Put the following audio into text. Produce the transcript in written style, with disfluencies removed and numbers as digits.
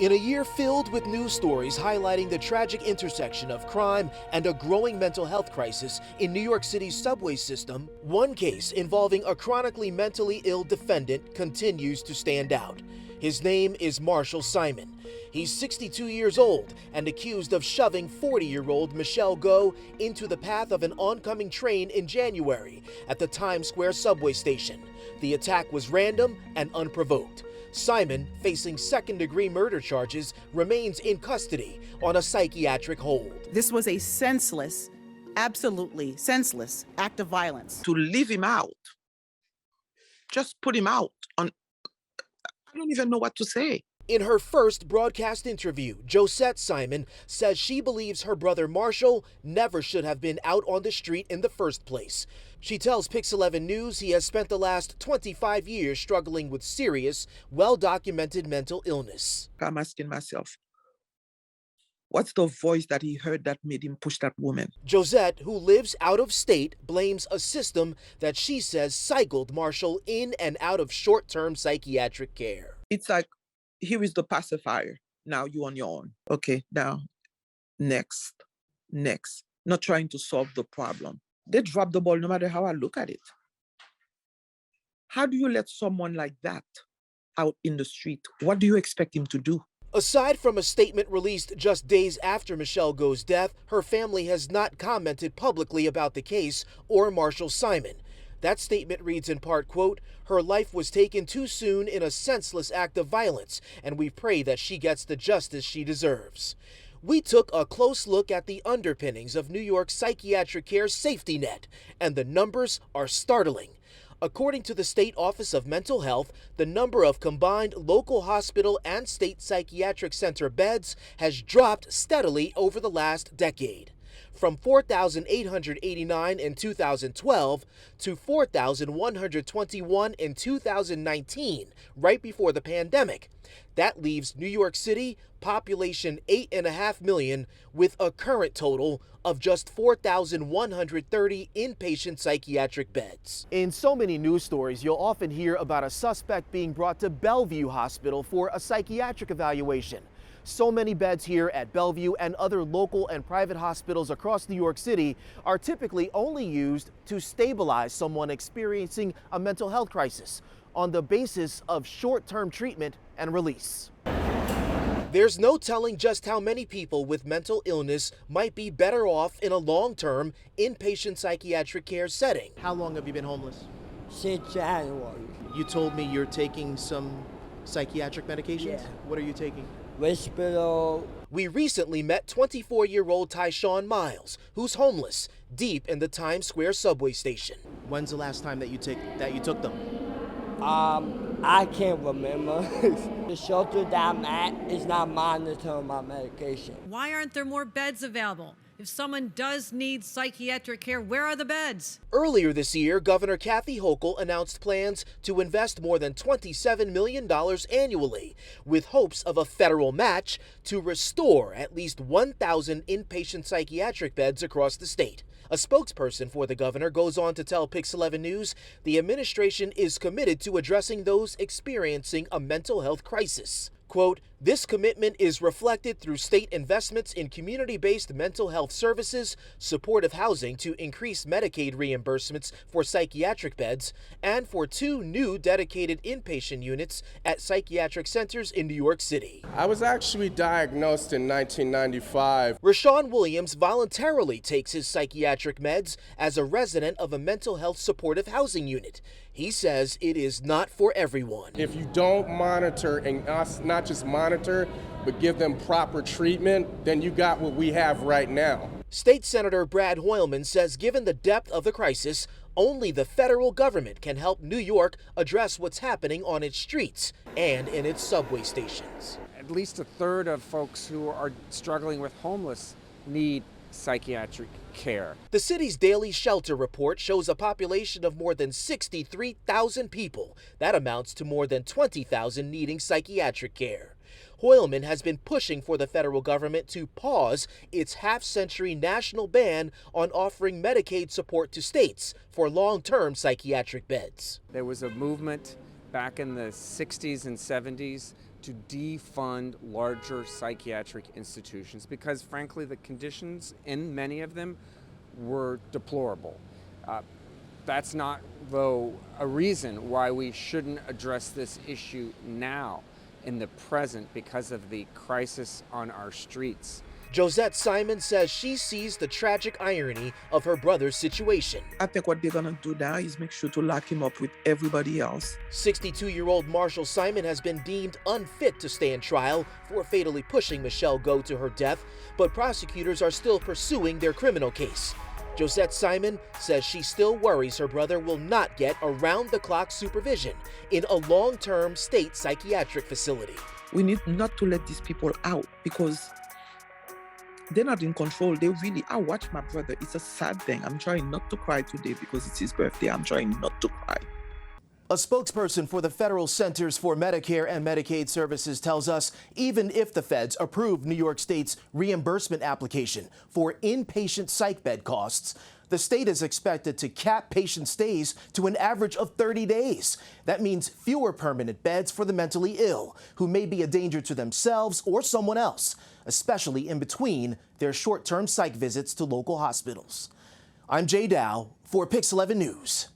In a year filled with news stories highlighting the tragic intersection of crime and a growing mental health crisis in New York City's subway system, one case involving a chronically mentally ill defendant continues to stand out. His name is Marshall Simon. He's 62 years old and accused of shoving 40-year-old Michelle Go into the path of an oncoming train in January at the Times Square subway station. The attack was random and unprovoked. Simon, facing second-degree murder charges, remains in custody on a psychiatric hold. This was a senseless, absolutely senseless act of violence. To leave him out, just put him out. I don't even know what to say. In her first broadcast interview, Josette Simon says she believes her brother Marshall never should have been out on the street in the first place. She tells Pix 11 News he has spent the last 25 years struggling with serious, well-documented mental illness. I'm asking myself, what's the voice that he heard that made him push that woman? Josette, who lives out of state, blames a system that she says cycled Marshall in and out of short-term psychiatric care. It's like, here is the pacifier. Now you on your own. Okay, now, next. Not trying to solve the problem. They drop the ball no matter how I look at it. How do you let someone like that out in the street? What do you expect him to do? Aside from a statement released just days after Michelle Go's death, her family has not commented publicly about the case or Marshall Simon. That statement reads in part, quote, "Her life was taken too soon in a senseless act of violence, and we pray that she gets the justice she deserves." We took a close look at the underpinnings of New York's psychiatric care safety net, and the numbers are startling. According to the State Office of Mental Health, the number of combined local hospital and state psychiatric center beds has dropped steadily over the last decade, from 4,889 in 2012 to 4,121 in 2019, right before the pandemic. That leaves New York City, population 8.5 million, with a current total of just 4,130 inpatient psychiatric beds. In so many news stories, you'll often hear about a suspect being brought to Bellevue Hospital for a psychiatric evaluation. So many beds here at Bellevue and other local and private hospitals across New York City are typically only used to stabilize someone experiencing a mental health crisis on the basis of short-term treatment and release. There's no telling just how many people with mental illness might be better off in a long-term inpatient psychiatric care setting. How long have you been homeless? Since January. You told me you're taking some psychiatric medications? Yeah. What are you taking? Risperdal. We recently met 24-year-old Tyshawn Miles, who's homeless, deep in the Times Square subway station. When's the last time that you took them? I can't remember. The shelter that I'm at is not monitoring my medication. Why aren't there more beds available? If someone does need psychiatric care, where are the beds? Earlier this year, Governor Kathy Hochul announced plans to invest more than $27 million annually, with hopes of a federal match to restore at least 1,000 inpatient psychiatric beds across the state. A spokesperson for the governor goes on to tell Pix 11 News the administration is committed to addressing those experiencing a mental health crisis. Quote, "This commitment is reflected through state investments in community-based mental health services, supportive housing to increase Medicaid reimbursements for psychiatric beds, and for 2 new dedicated inpatient units at psychiatric centers in New York City." I was actually diagnosed in 1995. Rashawn Williams voluntarily takes his psychiatric meds as a resident of a mental health supportive housing unit. He says it is not for everyone. If you don't monitor, and us not just monitor, but give them proper treatment, then you got what we have right now. State Senator Brad Hoylman says given the depth of the crisis, only the federal government can help New York address what's happening on its streets and in its subway stations. At least a third of folks who are struggling with homeless need psychiatric care. The city's daily shelter report shows a population of more than 63,000 people. That amounts to more than 20,000 needing psychiatric care. Hoylman has been pushing for the federal government to pause its half-century national ban on offering Medicaid support to states for long-term psychiatric beds. There was a movement back in the 60s and 70s to defund larger psychiatric institutions because, frankly, the conditions in many of them were deplorable. That's not, though, a reason why we shouldn't address this issue now, in the present, because of the crisis on our streets. Josette Simon says she sees the tragic irony of her brother's situation. I think what they're gonna do now is make sure to lock him up with everybody else. 62-year-old Marshall Simon has been deemed unfit to stand trial for fatally pushing Michelle Go to her death, but prosecutors are still pursuing their criminal case. Josette Simon says she still worries her brother will not get around-the-clock supervision in a long-term state psychiatric facility. We need not to let these people out because they're not in control. I watch my brother. It's a sad thing. I'm trying not to cry today because it's his birthday. I'm trying not to cry. A spokesperson for the Federal Centers for Medicare and Medicaid Services tells us even if the feds approve New York State's reimbursement application for inpatient psych bed costs, the state is expected to cap patient stays to an average of 30 days. That means fewer permanent beds for the mentally ill, who may be a danger to themselves or someone else, especially in between their short-term psych visits to local hospitals. I'm Jay Dow for Pix 11 News.